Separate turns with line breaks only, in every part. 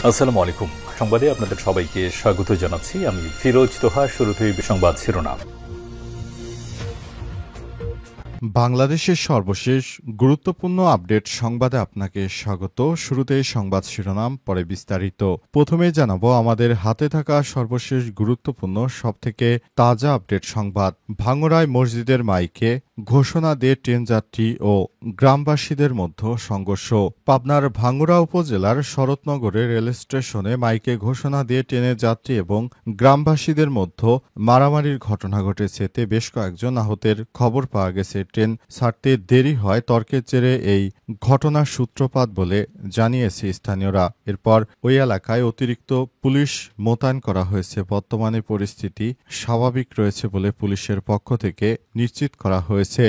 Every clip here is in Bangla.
আসসালামু আলাইকুম। সংবাদে আপনাদের সবাইকে স্বাগত জানাচ্ছি। আমি ফিরোজ তোহা। শুরুতেই সংবাদ শিরোনাম।
বাংলাদেশের সর্বশেষ গুরুত্বপূর্ণ আপডেট সংবাদে আপনাকে স্বাগত। শুরুতেই সংবাদ শিরোনাম, পরে বিস্তারিত। প্রথমে জানাবো আমাদের হাতে থাকা সর্বশেষ গুরুত্বপূর্ণ সবথেকে তাজা আপডেট সংবাদ। ভাঙ্গুড়ায় মসজিদের মাইকে ঘোষণা দিয়ে ট্রেনযাত্রী ও গ্রামবাসীদের মধ্যে সংঘর্ষ। পাবনার ভাঙ্গুড়া উপজেলার শরৎনগরের রেল স্টেশনে মাইকে ঘোষণা দিয়ে ট্রেনের যাত্রী এবং গ্রামবাসীদের মধ্যে মারামারির ঘটনা ঘটেছে। এতে বেশ কয়েকজন আহতের খবর পাওয়া গেছে। ট্রেন ছাড়তে দেরি হয় তর্কের জেরে এই ঘটনার সূত্রপাত বলে জানিয়েছে স্থানীয়রা। এরপর ওই এলাকায় অতিরিক্ত পুলিশ মোতায়েন করা হয়েছে। বর্তমানে পরিস্থিতি স্বাভাবিক রয়েছে বলে পুলিশের পক্ষ থেকে নিশ্চিত করা হয়েছে।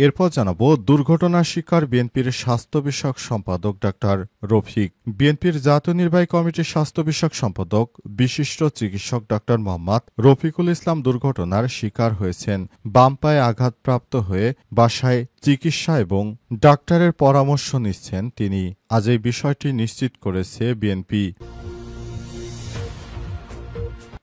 এরপর জানাবো দুর্ঘটনার শিকার বিএনপির স্বাস্থ্য বিষয়ক সম্পাদক ডাক্তার রফিক। বিএনপির জাতীয় নির্বাহী কমিটির স্বাস্থ্য বিষয়ক সম্পাদক বিশিষ্ট চিকিৎসক ডাক্তার মোহাম্মদ রফিকুল ইসলাম দুর্ঘটনার শিকার হয়েছেন। বাম পায়ে আঘাতপ্রাপ্ত হয়ে বাসায় চিকিৎসা এবং ডাক্তারের পরামর্শ নিচ্ছেন তিনি। আজ এই বিষয়টি নিশ্চিত করেছে বিএনপি।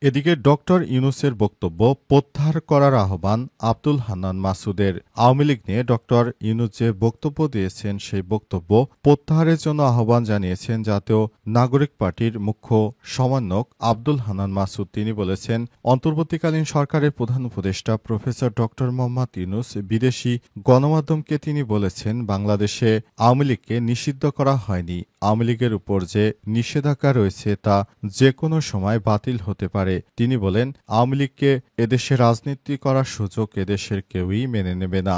এদিকে ডক্টর ইউনূসের বক্তব্য প্রত্যাহার করার আহ্বান আব্দুল হান্নান মাসুদের। আওয়ামী লীগ নিয়ে ডক্টর ইউনূস যে বক্তব্য দিয়েছেন সেই বক্তব্য প্রত্যাহারের জন্য আহ্বান জানিয়েছেন জাতীয় নাগরিক পার্টির মুখ্য সমন্বয়ক আব্দুল হান্নান মাসুদ। তিনি বলেছেন, অন্তর্বর্তীকালীন সরকারের প্রধান উপদেষ্টা প্রফেসর ডক্টর মোহাম্মদ ইউনূস বিদেশি গণমাধ্যমকে তিনি বলেছেন, বাংলাদেশে আওয়ামী লীগকে নিষিদ্ধ করা হয়নি। আওয়ামী লীগের উপর যে নিষেধাজ্ঞা রয়েছে তা যে কোনো সময় বাতিল হতে পারে। তিনি বলেন, আওয়ামী লীগকে এদেশে রাজনীতি করার সুযোগ এদেশের কেউই মেনে নেবে না।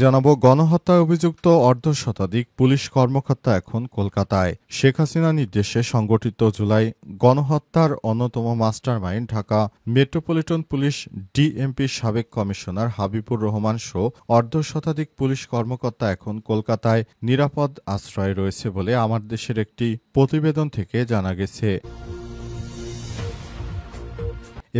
জানাবো গণহত্যায় অভিযুক্ত অর্ধশতাধিক পুলিশ কর্মকর্তা এখন কলকাতায়। শেখ হাসিনার নির্দেশে সংগঠিত জুলাই গণহত্যার অন্যতম মাস্টারমাইন্ড ঢাকা মেট্রোপলিটন পুলিশ ডিএমপির সাবেক কমিশনার হাবিবুর রহমান সহ অর্ধশতাধিক পুলিশ কর্মকর্তা এখন কলকাতায় নিরাপদ আশ্রয়ে রয়েছে বলে আমার দেশের একটি প্রতিবেদন থেকে জানা গেছে।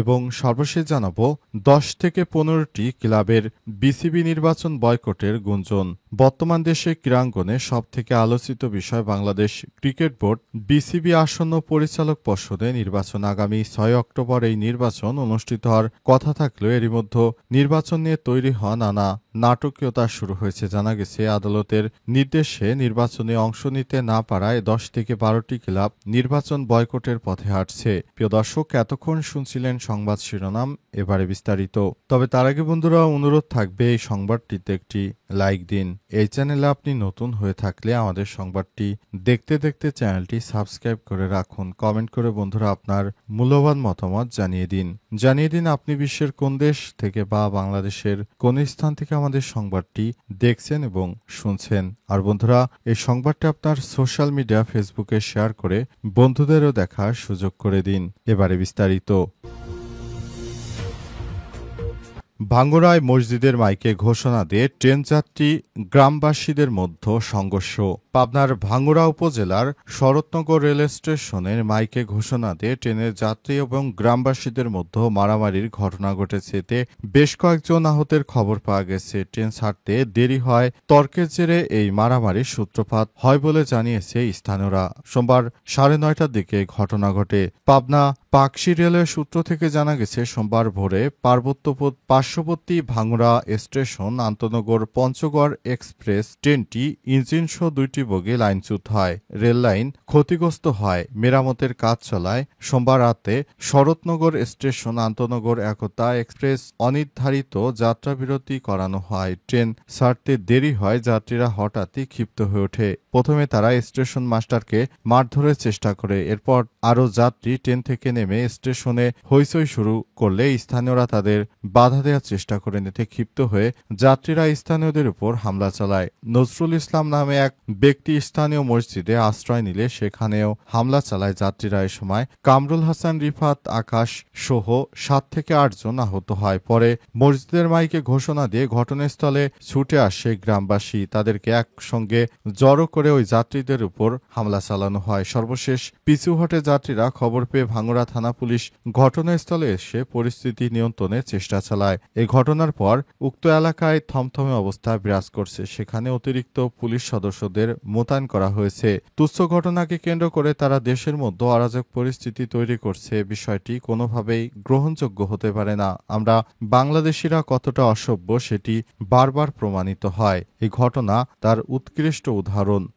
এবং সর্বশেষ জানাবো 10 থেকে 15টি ক্লাবের বিসিবি নির্বাচন বয়কটের গুঞ্জন। বর্তমান দেশে ক্রীড়াঙ্গনে সবথেকে আলোচিত বিষয় বাংলাদেশ ক্রিকেট বোর্ড বিসিবি আসন্ন পরিচালক পর্ষদে নির্বাচন। আগামী 6 অক্টোবর এই নির্বাচন অনুষ্ঠিত হওয়ার কথা থাকলেও এরই মধ্যে নির্বাচন নিয়ে তৈরি হওয়া নানা নাটকীয়তা শুরু হয়েছে। জানা গেছে, আদালতের নির্দেশে নির্বাচনে অংশ নিতে না পারায় 10 থেকে 12টি ক্লাব নির্বাচন বয়কটের পথে হাঁটছে। প্রিয় দর্শক, এতক্ষণ শুনছিলেন সংবাদ শিরোনাম, এবারে বিস্তারিত। তবে তার আগে বন্ধুরা অনুরোধ থাকবে এই সংবাদটিতে একটি লাইক দিন। এই চ্যানেলে আপনি নতুন হয়ে থাকলে আমাদের সংবাদটি দেখতে দেখতে চ্যানেলটি সাবস্ক্রাইব করে রাখুন। কমেন্ট করে বন্ধুরা আপনার মূল্যবান মতামত জানিয়ে দিন আপনি বিশ্বের কোন দেশ থেকে বা বাংলাদেশের কোন স্থান থেকে আমাদের সংবাদটি দেখছেন এবং শুনছেন। আর বন্ধুরা, এই সংবাদটি আপনার সোশ্যাল মিডিয়া ফেসবুকে শেয়ার করে বন্ধুদেরও দেখার সুযোগ করে দিন। এবারে বিস্তারিত। ভাঙ্গুড়ায় মসজিদের মাইকে ঘোষণা দিয়ে ট্রেনযাত্রী গ্রামবাসীদের মধ্যে সংঘর্ষ। পাবনার ভাঙ্গুড়া উপজেলার শরৎনগর রেল স্টেশনের মাইকে ঘোষণা দিয়ে ট্রেনের যাত্রী এবং গ্রামবাসীদের মধ্যে মারামারির ঘটনা ঘটেছে। এতে বেশ কয়েকজন আহতের খবর পাওয়া গেছে। ট্রেন ছাড়তে দেরি হয় তর্কের জেরে এই মারামারির সূত্রপাত হয় বলে জানিয়েছে স্থানীয়রা। সোমবার 9:30টার দিকে ঘটনা ঘটে। পাবনা পাকশি রেলওয়ে সূত্র থেকে জানা গেছে, সোমবার ভোরে পার্শ্ববর্তী ভাঙ্গুড়া স্টেশন আন্তনগর পঞ্চগড় এক্সপ্রেস ট্রেনটি ইঞ্জিনসহ 2টি বগি লাইনচ্যুত হয়। রেল লাইন ক্ষতিগ্রস্ত হয়। মেরামতের কাজ চলায় সোমবার রাতে শরৎনগর স্টেশন আন্তনগর একতা এক্সপ্রেস অনির্ধারিত যাত্রাবিরতি করানো হয়। ট্রেন ছাড়তে দেরি হয় যাত্রীরা হঠাৎই ক্ষিপ্ত হয়ে ওঠে। প্রথমে তারা স্টেশন মাস্টারকে মারধরের চেষ্টা করে। এরপর আরও যাত্রী ট্রেন থেকে নেমে স্টেশনে হইচই শুরু করলে স্থানীয়রা তাদের বাধা দেওয়ার চেষ্টা করেন। এতে ক্ষিপ্ত হয়ে যাত্রীরা স্থানীয়দের উপর হামলা চালায়। নজরুল ইসলাম নামে এক ব্যক্তি স্থানীয় মসজিদে আশ্রয় নিলে সেখানেও হামলা চালায় যাত্রীরা। এ সময় কামরুল হাসান, রিফাত, আকাশ সহ 7 থেকে 8 জন আহত হয়। পরে মসজিদের মাইকে ঘোষণা দিয়ে ঘটনাস্থলে ছুটে আসে গ্রামবাসী। তাদেরকে একসঙ্গে জড়ো করে ওই যাত্রীদের উপর হামলা চালানো হয়। সর্বশেষ পিছু হটে যাত্রীরা খবর পেয়ে ভাঙ্গুড়া থানা পুলিশ ঘটনাস্থলে এসে পরিস্থিতি নিয়ন্ত্রণের চেষ্টা চালায়। এ ঘটনার পর উক্ত এলাকায় থমথমে অবস্থা বিরাজ করছে। সেখানে অতিরিক্ত পুলিশ সদস্যদের মোতায়েন করা হয়েছে। তুচ্ছ ঘটনাকে কেন্দ্র করে তারা দেশের মধ্যে অরাজক পরিস্থিতি তৈরি করছে। বিষয়টি কোনোভাবেই গ্রহণযোগ্য হতে পারে না। আমরা বাংলাদেশিরা কতটা অসভ্য সেটি বারবার প্রমাণিত হয়। এই ঘটনা তার উৎকৃষ্ট উদাহরণ।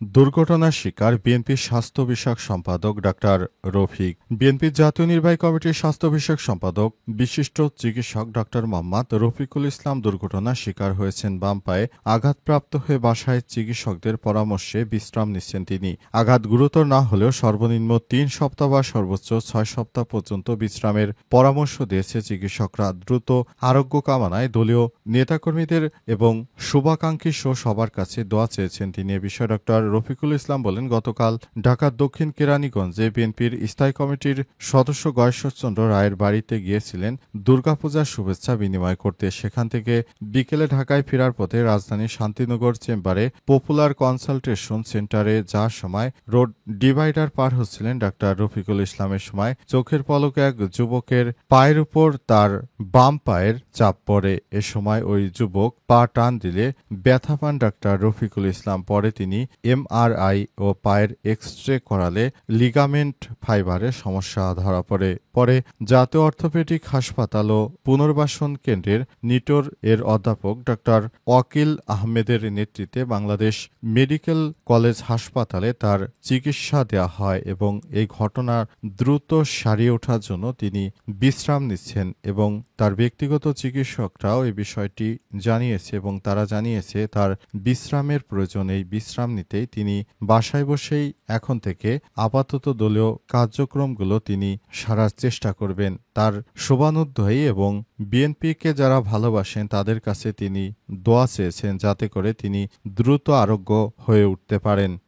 দুর্ঘটনার শিকার বিএনপির স্বাস্থ্য বিষয়ক সম্পাদক ডাক্তার রফিক। বিএনপির জাতীয় নির্বাহী কমিটির স্বাস্থ্য বিষয়ক সম্পাদক বিশিষ্ট চিকিৎসক ডাক্তার মোহাম্মদ রফিকুল ইসলাম দুর্ঘটনার শিকার হয়েছেন। বাম পায়ে আঘাতপ্রাপ্ত হয়ে বাসায় চিকিৎসকদের পরামর্শে বিশ্রাম নিচ্ছেন তিনি। আঘাত গুরুতর না হলেও সর্বনিম্ন ৩ সপ্তাহ বা সর্বোচ্চ ৬ সপ্তাহ পর্যন্ত বিশ্রামের পরামর্শ দিয়েছে চিকিৎসকরা। দ্রুত আরোগ্য কামনায় দলীয় নেতাকর্মীদের এবং শুভাকাঙ্ক্ষী সহ সবার কাছে দোয়া চেয়েছেন তিনি। এ বিষয়ে ডক্টর রফিকুল ইসলাম বলেন, গতকাল ঢাকার দক্ষিণ কেরানীগঞ্জে বিএনপির স্থায়ী কমিটির সদস্য গয়েশ্বরচন্দ্র রায়ের বাড়িতে গিয়েছিলেন দুর্গাপূজার শুভেচ্ছা বিনিময় করতে। সেখান থেকে বিকেলে ঢাকায় ফেরার পথে রাজধানীর শান্তিনগর চেম্বারে পপুলার কনসালটেশন সেন্টারে যাওয়ার সময় রোড ডিভাইডার পার হচ্ছিলেন ডাক্তার রফিকুল ইসলামের সময় চোখের পলকে এক যুবকের পায়ের উপর তার বাম পায়ের চাপ পড়ে। এ সময় ওই যুবক পা টান দিলে ব্যথা পান ডাক্তার রফিকুল ইসলাম। পরে তিনি এমআরআই ও পায়ের এক্স-রে করালে লিগামেন্ট ফাইবারের সমস্যা ধরা পড়ে। পরে জাতীয় অর্থোপেডিক হাসপাতাল ও পুনর্বাসন কেন্দ্রের নিটোর এর অধ্যাপক ডাক্তার ওয়াকিল আহমেদের নেতৃত্বে বাংলাদেশ মেডিকেল কলেজ হাসপাতালে তার চিকিৎসা দেওয়া হয় এবং এই ঘটনা দ্রুত সারিয়ে ওঠার জন্য তিনি বিশ্রাম নিচ্ছেন এবং তার ব্যক্তিগত চিকিৎসকরাও এই বিষয়টি জানিয়েছে এবং তারা জানিয়েছে তার বিশ্রামের প্রয়োজন। এই বিশ্রাম নিতেই তিনি বাসায় বসেই এখন থেকে আপাতত দলীয় কার্যক্রমগুলো তিনি সারার চেষ্টা করবেন। তার শোভানুধ্যায়ী এবং বিএনপিকে যারা ভালোবাসেন তাদের কাছে তিনি দোয়া চেয়েছেন যাতে করে তিনি দ্রুত আরোগ্য হয়ে উঠতে পারেন।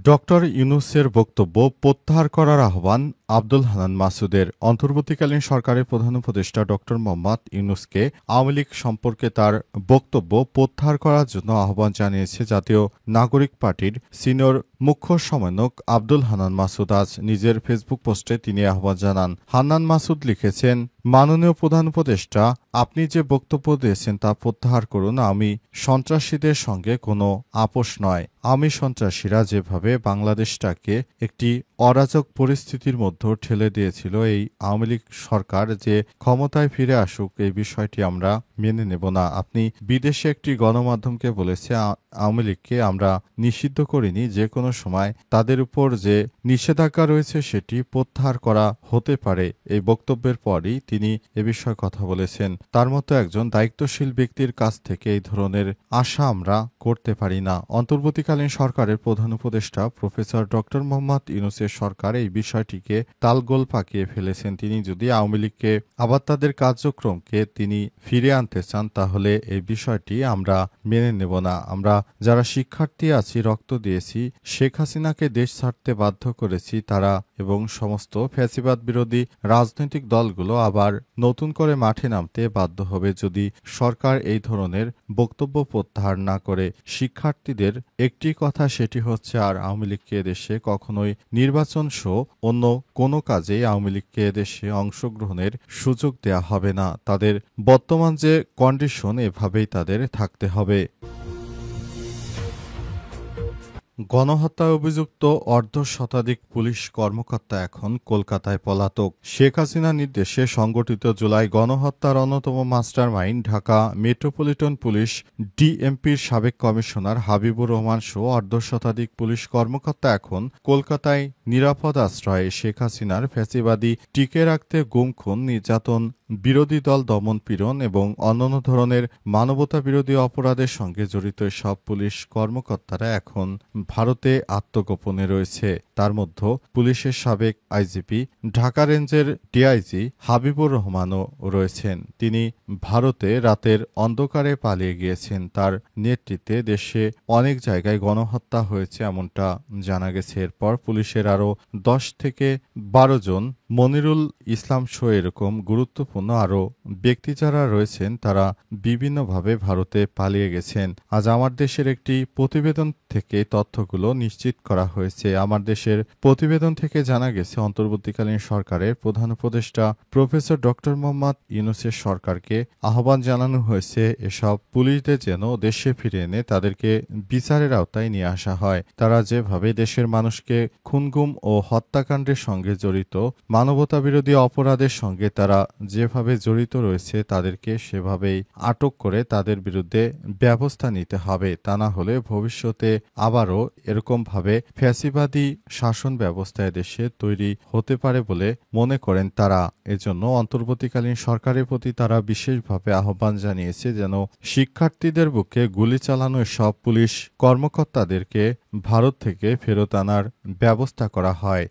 ডক্টর ইউনূসের বক্তব্য প্রত্যাহার করার আহ্বান আব্দুল হান্নান মাসুদের। অন্তর্বর্তীকালীন সরকারের প্রধান উপদেষ্টা ডক্টর মোহাম্মদ ইউনূসকে আওয়ামী লীগ সম্পর্কে তার বক্তব্য প্রত্যাহার করার জন্য আহ্বান জানিয়েছে জাতীয় নাগরিক পার্টির সিনিয়র মুখ্য সমন্বয়ক আব্দুল হান্নান মাসুদ। আজ নিজের ফেসবুক পোস্টে তিনি আহ্বান জানান। হান্নান মাসুদ লিখেছেন, মাননীয় প্রধান উপদেষ্টা, আপনি যে বক্তব্য দিয়েছেন তা প্রত্যাহার করুন। আমি সন্ত্রাসীদের সঙ্গে কোনো আপোষ নয়। আমি সন্ত্রাসীরা যেভাবে বাংলাদেশটাকে একটি অরাজক পরিস্থিতির মধ্যে ঠেলে দিয়েছিল, এই আওয়ামী লীগ সরকার যে ক্ষমতায় ফিরে আসুক এই বিষয়টি আমরা মেনে নেব না। আপনি বিদেশে একটি গণমাধ্যমকে বলেছে আওয়ামী লীগকে আমরা নিষিদ্ধ করিনি, যে কোনো সময় তাদের উপর যে নিষেধাজ্ঞা রয়েছে সেটি প্রত্যাহার করা হতে পারে। এই বক্তব্যের পরই তিনি এ বিষয়ে কথা বলেছেন। তার মতো একজন দায়িত্বশীল ব্যক্তির কাছ থেকে এই ধরনের আশা আমরা করতে পারি না। অন্তর্বর্তীকালীন সরকারের প্রধান উপদেষ্টা প্রফেসর ডক্টর মোহাম্মদ ইউনূসের সরকার এই বিষয়টিকে তালগোল পাকিয়ে ফেলেছেন। তিনি যদি আওয়ামী লীগকে আবার তাদের কার্যক্রমকে তিনি ফিরে আনতে চান তাহলে এই বিষয়টি আমরা মেনে নেব না। আমরা যারা শিক্ষার্থী আছি, রক্ত দিয়েছি, শেখ হাসিনাকে দেশ ছাড়তে বাধ্য করেছি, তারা এবং সমস্ত ফ্যাসিবাদ বিরোধী রাজনৈতিক দলগুলো আবার নতুন করে মাঠে নামতে বাধ্য হবে যদি সরকার এই ধরনের বক্তব্য প্রত্যাহার না করে। শিক্ষার্থীদের একটি কথা, সেটি হচ্ছে আর আওয়ামী লীগকে এদেশে কখনোই নির্বাচন সহ অন্য কোনো কাজেই আওয়ামী লীগকে এদেশে অংশগ্রহণের সুযোগ দেয়া হবে না। তাদের বর্তমান যে কন্ডিশন, এভাবেই তাদের থাকতে হবে। গণহত্যায় অভিযুক্ত অর্ধশতাধিক পুলিশ কর্মকর্তা এখন কলকাতায় পলাতক। শেখ হাসিনার নির্দেশে সংগঠিত জুলাই গণহত্যার অন্যতম মাস্টারমাইন্ড ঢাকা মেট্রোপলিটন পুলিশ ডিএমপির সাবেক কমিশনার হাবিবুর রহমান সহ অর্ধশতাধিক পুলিশ কর্মকর্তা এখন কলকাতায় নিরাপদ আশ্রয়ে। শেখ হাসিনার ফ্যাসিবাদী টিকে রাখতে গুম, খুন, নির্যাতন, বিরোধী দল দমন পীড়ন এবং অন্যান্য ধরনের মানবতা বিরোধী অপরাধের সঙ্গে জড়িত সব পুলিশ কর্মকর্তারা এখন ভারতে আত্মগোপনে রয়েছে। তার মধ্যে পুলিশের সাবেক আইজিপি, ঢাকা রেঞ্জের ডিআইজি হাবিবুর রহমানও রয়েছেন। তিনি ভারতে রাতের অন্ধকারে পালিয়ে গিয়েছেন। তার নেতৃত্বে দেশে অনেক জায়গায় গণহত্যা হয়েছে এমনটা জানা গেছে। এরপর পুলিশের আরও 10 থেকে 12 জন মনিরুল ইসলাম সহ এরকম গুরুত্বপূর্ণ আরও ব্যক্তি যারা রয়েছেন তারা বিভিন্নভাবে ভারতে পালিয়ে গেছেন। আজ আমার দেশের একটি প্রতিবেদন থেকে তথ্যগুলো নিশ্চিত করা হয়েছে। আমার দেশের প্রতিবেদন থেকে জানা গেছে অন্তর্বর্তীকালীন সরকারের প্রধান উপদেষ্টা প্রফেসর ডক্টর মোহাম্মদ ইউনূসের সরকারকে আহ্বান জানানো হয়েছে এসব পুলিশদের যেন দেশে ফিরে এনে তাদেরকে বিচারের আওতায় নিয়ে আসা হয়। তারা যেভাবে দেশের মানুষকে খুনগুম ও হত্যাকাণ্ডের সঙ্গে জড়িত, মানবতাবিরোধী অপরাধের সঙ্গে তারা যেভাবে জড়িত রয়েছে তাদেরকে সেভাবেই আটক করে তাদের বিরুদ্ধে ব্যবস্থা নিতে হবে। তা না হলে ভবিষ্যতে আবারও এরকমভাবে ফ্যাসিবাদী শাসন ব্যবস্থা দেশে তৈরি হতে পারে বলে মনে করেন তারা। এজন্য অন্তর্বর্তীকালীন সরকারের প্রতি তারা বিশেষভাবে আহ্বান জানিয়েছে যেন শিক্ষার্থীদের বুকে গুলি চালানো সব পুলিশ কর্মকর্তাদেরকে ভারত থেকে ফেরত আনার ব্যবস্থা করা হয়।